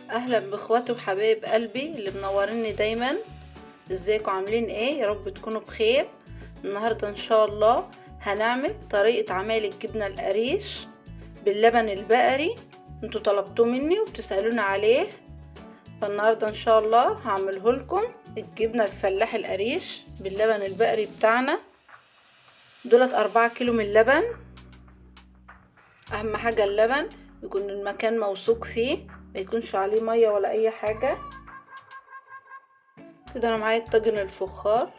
اهلا باخواتي وحبايب قلبي اللي منوريني دايما. ازيكم عاملين ايه؟ يا رب تكونوا بخير. النهارده ان شاء الله هنعمل طريقه عمل الجبنه القريش باللبن البقري. انتوا طلبتوه مني وبتسالوني عليه، فالنهارده ان شاء الله هعمله لكم. الجبنه الفلاح القريش باللبن البقري بتاعنا. دولت 4 كيلو من اللبن. اهم حاجه اللبن يكون المكان موثوق فيه، ما يكونش عليه ميه ولا اي حاجه. كده انا معايا الطاجن الفخار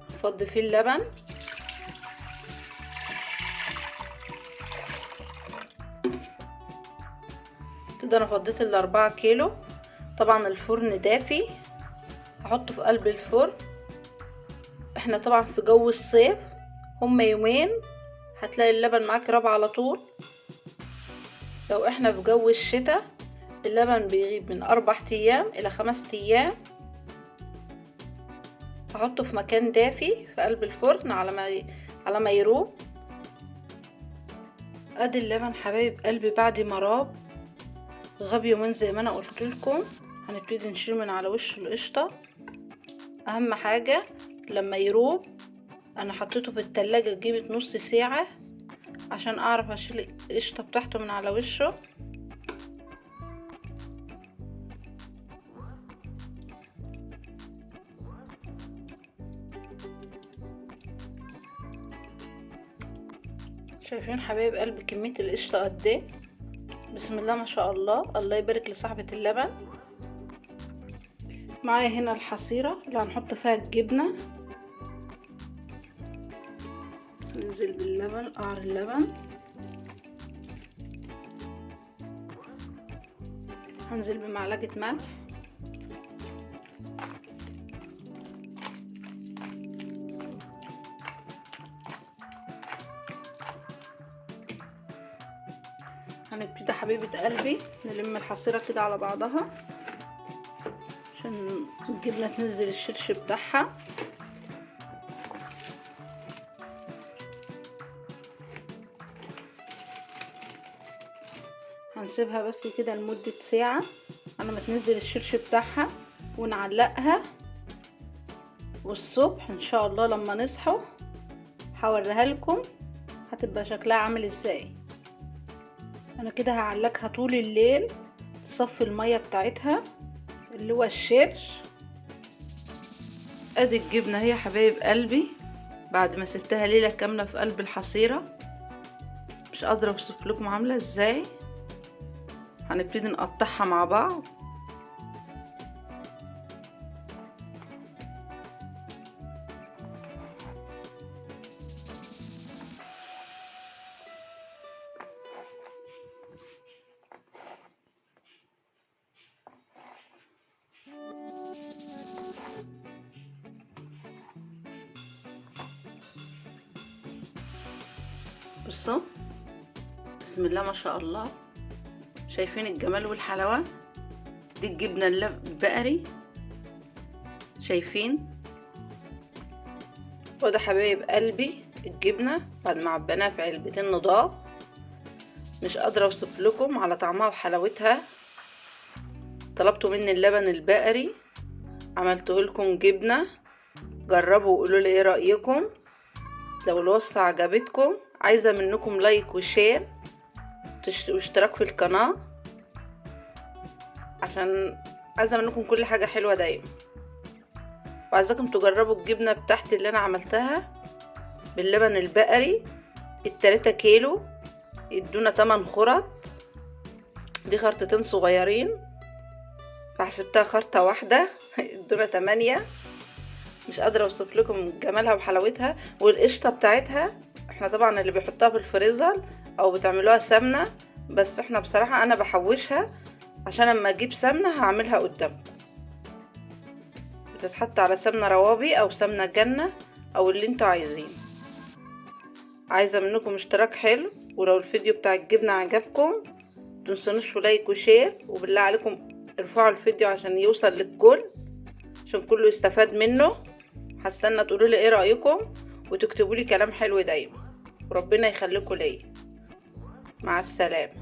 افضي فيه اللبن. كده انا فضيت ال4 كيلو. طبعا الفرن دافي، هحطه في قلب الفرن. احنا طبعا في جو الصيف، هما يومين هتلاقي اللبن معاك ربع على طول. لو احنا في جو الشتاء اللبن بيغيب من 4 ايام الى 5 ايام. هحطه في مكان دافي في قلب الفرن على ما يروب. ادي اللبن حبايب قلبي بعد ما راب، غاب يومين زي ما انا قلت لكم. هنبتدي نشيل من على وش القشطه. اهم حاجه لما يروب، انا حطيته في التلاجة قيمه نص ساعه عشان اعرف اشيل القشطه بتاعته من على وشه. شايفين حبايب قلبي كميه القشطه قد ايه؟ بسم الله ما شاء الله، الله يبارك لصاحبه اللبن. معايا هنا الحصيره اللي هنحط فيها الجبنه. ننزل باللبن، قعر اللبن. هنزل بمعلقه ملح. هنبتدي حبيبه قلبي نلم الحصيره كده على بعضها عشان الجبنه تنزل الشرش بتاعها. هنسيبها بس كده لمده ساعه على ما تنزل الشرش بتاعها، ونعلقها. والصبح ان شاء الله لما نصحوا هوريها لكم هتبقى شكلها عامل ازاي. انا كده هعلقها طول الليل تصفي الميه بتاعتها اللي هو الشرش. ادي الجبنه هي حبايب قلبي بعد ما سبتها ليله كامله في قلب الحصيره. مش قادره اوصف لكم عامله ازاي. هنبتدي نقطعها مع بعض. بصوا بسم الله ما شاء الله، شايفين الجمال والحلاوه؟ دي الجبنه البقري، شايفين؟ وده حبايب قلبي الجبنه بعد ما عبيناها في علبتين نضاف. مش قادره اوصف لكم على طعمها وحلاوتها. طلبتوا مني اللبن البقري، عملته لكم جبنه. جربوا وقولوا لي ايه رايكم. لو الوصفه عجبتكم عايزه منكم لايك وشير واشتراك في القناه، عشان عايزه منكم كل حاجه حلوه دايما. وعايزاكم تجربوا الجبنه بتاعتي اللي انا عملتها باللبن البقري. ال3 كيلو يدونا 8 خرط. دي خرطتين صغيرين فحسبتها خرطه واحده يدونا 8. مش قادره اوصف لكم جمالها وحلاوتها. والقشطه بتاعتها احنا طبعا اللي بيحطها في الفريزر او بتعملوها سمنه، بس احنا بصراحه انا بحوشها عشان اما اجيب سمنه هعملها قدامكم. بتتحط على سمنه روابي او سمنه جنه او اللي انتوا عايزين. عايزه منكم اشتراك حلو، ولو الفيديو بتاع الجبنه عجبكم متنسونوش في لايك وشير، وبالله عليكم ارفعوا الفيديو عشان يوصل للكل، عشان كله يستفاد منه. هستنى تقولوا لي ايه رايكم وتكتبوا لي كلام حلو دايما، وربنا يخليكم ليا. مع السلامه.